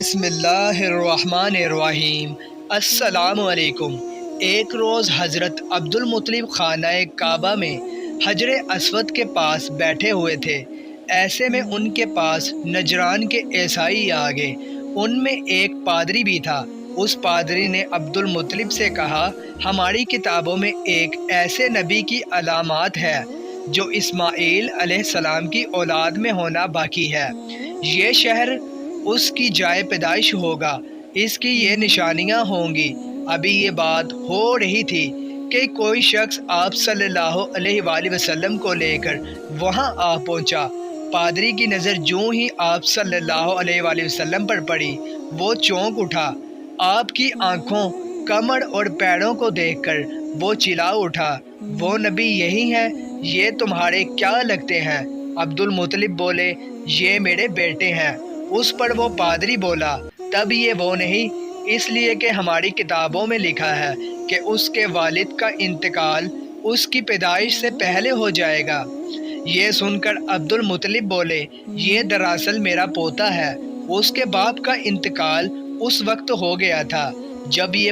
بسم اللہ الرحمن الرحیم۔ السلام علیکم۔ ایک روز حضرت عبد المطلب خانہ کعبہ میں حجر اسود کے پاس بیٹھے ہوئے تھے۔ ایسے میں ان کے پاس نجران کے عیسائی آ گئے۔ ان میں ایک پادری بھی تھا۔ اس پادری نے عبد المطلب سے کہا، ہماری کتابوں میں ایک ایسے نبی کی علامات ہے جو اسماعیل علیہ السلام کی اولاد میں ہونا باقی ہے۔ یہ شہر اس کی جائے پیدائش ہوگا، اس کی یہ نشانیاں ہوں گی۔ ابھی یہ بات ہو رہی تھی کہ کوئی شخص آپ صلی اللہ علیہ وآلہ وسلم کو لے کر وہاں آ پہنچا۔ پادری کی نظر جوں ہی آپ صلی اللہ علیہ وآلہ وسلم پر پڑی، وہ چونک اٹھا۔ آپ کی آنکھوں، کمر اور پیروں کو دیکھ کر وہ چلا اٹھا، وہ نبی یہی ہے؟ یہ تمہارے کیا لگتے ہیں؟ عبد المطلب بولے، یہ میرے بیٹے ہیں۔ اس پر وہ پادری بولا، تب یہ وہ نہیں، اس لیے کہ ہماری کتابوں میں لکھا ہے کہ اس کے والد کا انتقال اس کی پیدائش سے پہلے ہو جائے گا۔ یہ سن کر عبد المطلب بولے، یہ دراصل میرا پوتا ہے۔ اس کے باپ کا انتقال اس وقت ہو گیا تھا جب یہ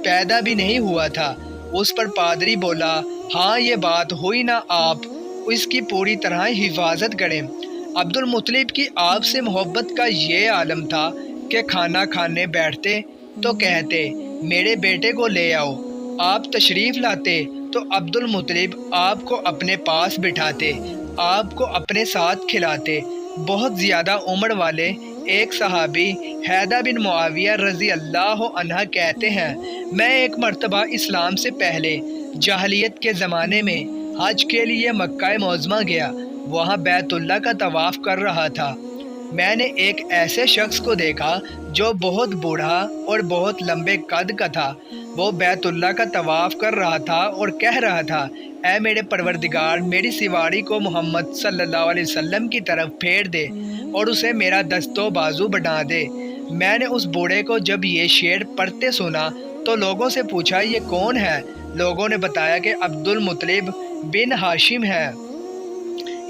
پیدا بھی نہیں ہوا تھا۔ اس پر پادری بولا، ہاں یہ بات ہوئی نا، آپ اس کی پوری طرح حفاظت کریں۔ عبد المطلب کی آپ سے محبت کا یہ عالم تھا کہ کھانا کھانے بیٹھتے تو کہتے، میرے بیٹے کو لے آؤ۔ آپ تشریف لاتے تو عبد المطلب آپ کو اپنے پاس بٹھاتے، آپ کو اپنے ساتھ کھلاتے۔ بہت زیادہ عمر والے ایک صحابی حیدہ بن معاویہ رضی اللہ عنہ کہتے ہیں، میں ایک مرتبہ اسلام سے پہلے جاہلیت کے زمانے میں حج کے لیے مکہ معظمہ گیا۔ وہاں بیت اللہ کا طواف کر رہا تھا۔ میں نے ایک ایسے شخص کو دیکھا جو بہت بوڑھا اور بہت لمبے قد کا تھا۔ وہ بیت اللہ کا طواف کر رہا تھا اور کہہ رہا تھا، اے میرے پروردگار، میری سواری کو محمد صلی اللہ علیہ وسلم کی طرف پھیر دے اور اسے میرا دست و بازو بنا دے۔ میں نے اس بوڑھے کو جب یہ شعر پڑھتے سنا تو لوگوں سے پوچھا، یہ کون ہے؟ لوگوں نے بتایا کہ عبد المطلب بن ہاشم ہے۔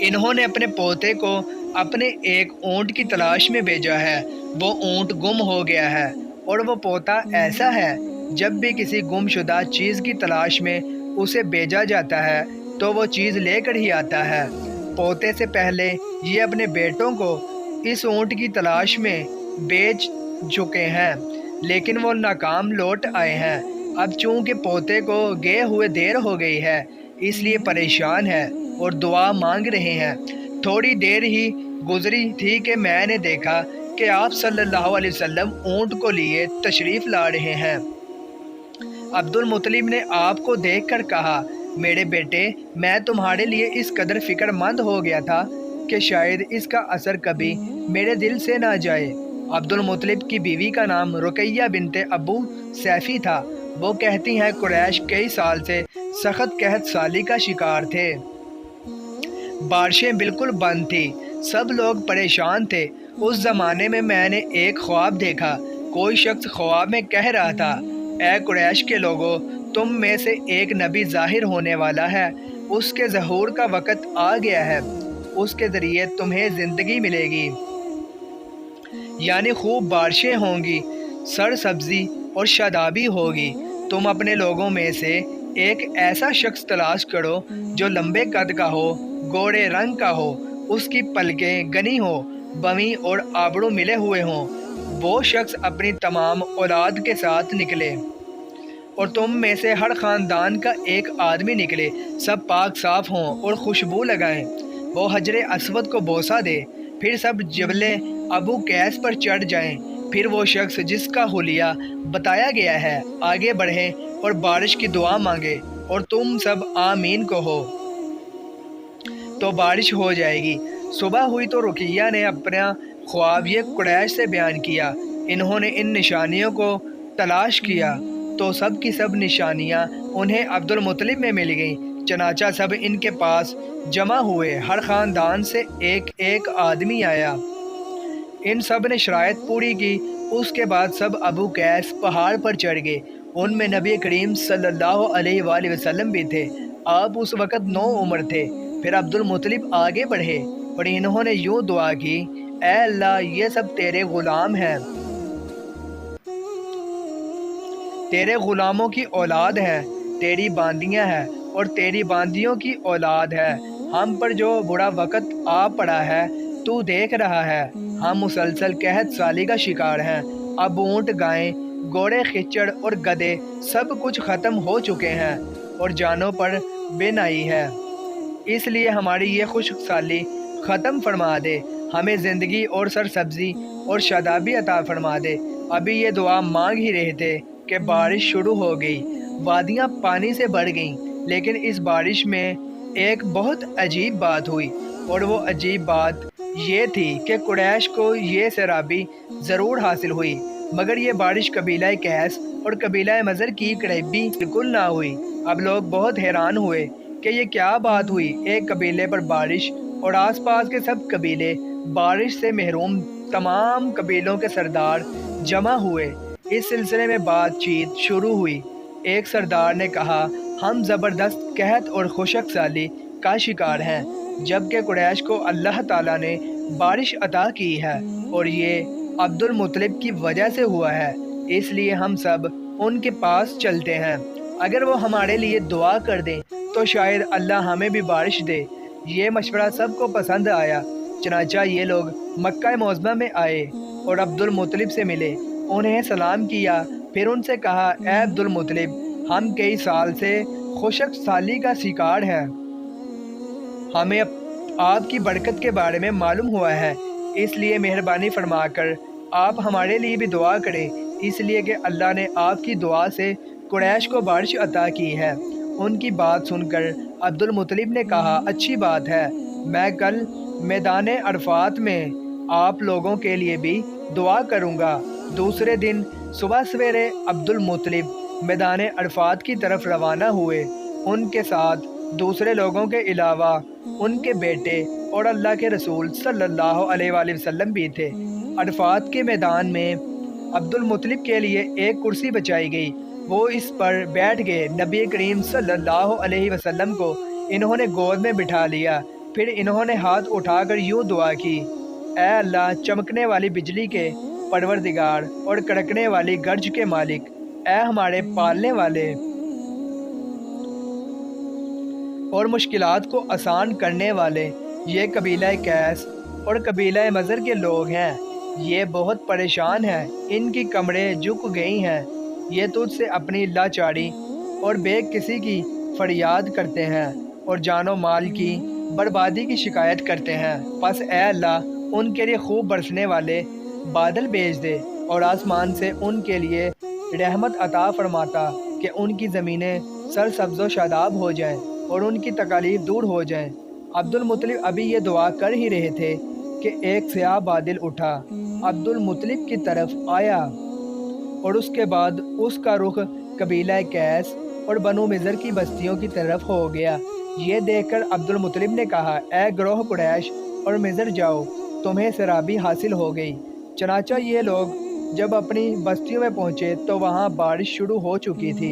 انہوں نے اپنے پوتے کو اپنے ایک اونٹ کی تلاش میں بھیجا ہے۔ وہ اونٹ گم ہو گیا ہے، اور وہ پوتا ایسا ہے، جب بھی کسی گم شدہ چیز کی تلاش میں اسے بھیجا جاتا ہے تو وہ چیز لے کر ہی آتا ہے۔ پوتے سے پہلے یہ اپنے بیٹوں کو اس اونٹ کی تلاش میں بیچ چکے ہیں، لیکن وہ ناکام لوٹ آئے ہیں۔ اب چونکہ پوتے کو گئے ہوئے دیر ہو گئی ہے، اس لیے پریشان ہے اور دعا مانگ رہے ہیں۔ تھوڑی دیر ہی گزری تھی کہ میں نے دیکھا کہ آپ صلی اللہ علیہ وسلم اونٹ کو لیے تشریف لا رہے ہیں۔ عبد المطلب نے آپ کو دیکھ کر کہا، میرے بیٹے، میں تمہارے لیے اس قدر فکر مند ہو گیا تھا کہ شاید اس کا اثر کبھی میرے دل سے نہ جائے۔ عبد المطلب کی بیوی کا نام رقیہ بنت ابو سیفی تھا۔ وہ کہتی ہیں، قریش کئی سال سے سخت قحط سالی کا شکار تھے۔ بارشیں بالکل بند تھی، سب لوگ پریشان تھے۔ اس زمانے میں میں نے ایک خواب دیکھا۔ کوئی شخص خواب میں کہہ رہا تھا، اے قریش کے لوگو، تم میں سے ایک نبی ظاہر ہونے والا ہے، اس کے ظہور کا وقت آ گیا ہے، اس کے ذریعے تمہیں زندگی ملے گی، یعنی خوب بارشیں ہوں گی، سرسبزی اور شادابی ہوگی۔ تم اپنے لوگوں میں سے ایک ایسا شخص تلاش کرو جو لمبے قد کا ہو، گورے رنگ کا ہو، اس کی پلکیں گنی ہو، بویں اور آبرو ملے ہوئے ہوں۔ وہ شخص اپنی تمام اولاد کے ساتھ نکلے اور تم میں سے ہر خاندان کا ایک آدمی نکلے، سب پاک صاف ہوں اور خوشبو لگائیں۔ وہ حجر اسود کو بوسہ دے، پھر سب جبل ابو قیس پر چڑھ جائیں۔ پھر وہ شخص جس کا حلیہ بتایا گیا ہے آگے بڑھے اور بارش کی دعا مانگے، اور تم سب آمین کہو تو بارش ہو جائے گی۔ صبح ہوئی تو رقیہ نے اپنا خواب یہ قریش سے بیان کیا۔ انہوں نے ان نشانیوں کو تلاش کیا تو سب کی سب نشانیاں انہیں عبد المطلب میں مل گئیں۔ چنانچہ سب ان کے پاس جمع ہوئے، ہر خاندان سے ایک ایک آدمی آیا۔ ان سب نے شرائط پوری کی۔ اس کے بعد سب ابو قیس پہاڑ پر چڑھ گئے۔ ان میں نبی کریم صلی اللہ علیہ وآلہ وسلم بھی تھے۔ آپ اس وقت 9 عمر تھے۔ پھر عبد المطلب آگے بڑھے اور انہوں نے یوں دعا کی، اے اللہ، یہ سب تیرے غلام ہیں، تیرے غلاموں کی اولاد ہے، تیری باندیاں ہیں اور تیری باندیوں کی اولاد ہے۔ ہم پر جو برا وقت آ پڑا ہے تو دیکھ رہا ہے، ہم مسلسل قحط سالی کا شکار ہیں۔ اب اونٹ، گائیں، گھوڑے، خچر اور گدھے سب کچھ ختم ہو چکے ہیں اور جانوں پر بن آئی ہے۔ اس لیے ہماری یہ خشک سالی ختم فرما دے، ہمیں زندگی اور سرسبزی اور شادابی عطا فرما دے۔ ابھی یہ دعا مانگ ہی رہے تھے کہ بارش شروع ہو گئی، وادیاں پانی سے بھر گئیں، لیکن اس بارش میں ایک بہت عجیب بات ہوئی، اور وہ عجیب بات یہ تھی کہ قریش کو یہ سرابی ضرور حاصل ہوئی، مگر یہ بارش قبیلہ قیس اور قبیلہ مضر کی قریبی بالکل نہ ہوئی۔ اب لوگ بہت حیران ہوئے کہ یہ کیا بات ہوئی، ایک قبیلے پر بارش اور آس پاس کے سب قبیلے بارش سے محروم۔ تمام قبیلوں کے سردار جمع ہوئے، اس سلسلے میں بات چیت شروع ہوئی۔ ایک سردار نے کہا، ہم زبردست قحط اور خشک سالی کا شکار ہیں، جبکہ قریش کو اللہ تعالیٰ نے بارش عطا کی ہے اور یہ عبد المطلب کی وجہ سے ہوا ہے، اس لیے ہم سب ان کے پاس چلتے ہیں، اگر وہ ہمارے لیے دعا کر دیں تو شاید اللہ ہمیں بھی بارش دے۔ یہ مشورہ سب کو پسند آیا، چنانچہ یہ لوگ مکہ معظمہ میں آئے اور عبد المطلب سے ملے، انہیں سلام کیا، پھر ان سے کہا، اے عبد المطلب، ہم کئی سال سے خشک سالی کا شکار ہیں، ہمیں آپ کی برکت کے بارے میں معلوم ہوا ہے، اس لیے مہربانی فرما کر آپ ہمارے لیے بھی دعا کریں، اس لیے کہ اللہ نے آپ کی دعا سے قریش کو بارش عطا کی ہے۔ ان کی بات سن کر عبد المطلب نے کہا، اچھی بات ہے، میں کل میدان عرفات میں آپ لوگوں کے لیے بھی دعا کروں گا۔ دوسرے دن صبح سویرے عبد المطلب میدان عرفات کی طرف روانہ ہوئے، ان کے ساتھ دوسرے لوگوں کے علاوہ ان کے بیٹے اور اللہ کے رسول صلی اللہ علیہ وآلہ وسلم بھی تھے۔ عرفات کے میدان میں عبد المطلب کے لیے ایک کرسی بچائی گئی، وہ اس پر بیٹھ گئے۔ نبی کریم صلی اللہ علیہ وسلم کو انہوں نے گود میں بٹھا لیا، پھر انہوں نے ہاتھ اٹھا کر یوں دعا کی، اے اللہ، چمکنے والی بجلی کے پروردگار اور کڑکنے والی گرج کے مالک، اے ہمارے پالنے والے اور مشکلات کو آسان کرنے والے، یہ قبیلہ قیس اور قبیلہ مضر کے لوگ ہیں، یہ بہت پریشان ہیں، ان کی کمریں جھک گئی ہیں، یہ تجھ سے اپنی لاچاری اور بے کسی کی فریاد کرتے ہیں اور جان و مال کی بربادی کی شکایت کرتے ہیں، پس اے اللہ ان کے لیے خوب برسنے والے بادل بھیج دے اور آسمان سے ان کے لیے رحمت عطا فرماتا کہ ان کی زمینیں سرسبز و شاداب ہو جائیں اور ان کی تکالیف دور ہو جائیں۔ عبد المطلب ابھی یہ دعا کر ہی رہے تھے کہ ایک سیاہ بادل اٹھا، عبد المطلب کی طرف آیا اور اس کے بعد اس کا رخ قبیلہ قیس اور بنو مضر کی بستیوں کی طرف ہو گیا۔ یہ دیکھ کر عبد المطلب نے کہا، اے گروہ قریش اور مضر، جاؤ، تمہیں سرابی حاصل ہو گئی۔ چنانچہ یہ لوگ جب اپنی بستیوں میں پہنچے تو وہاں بارش شروع ہو چکی تھی۔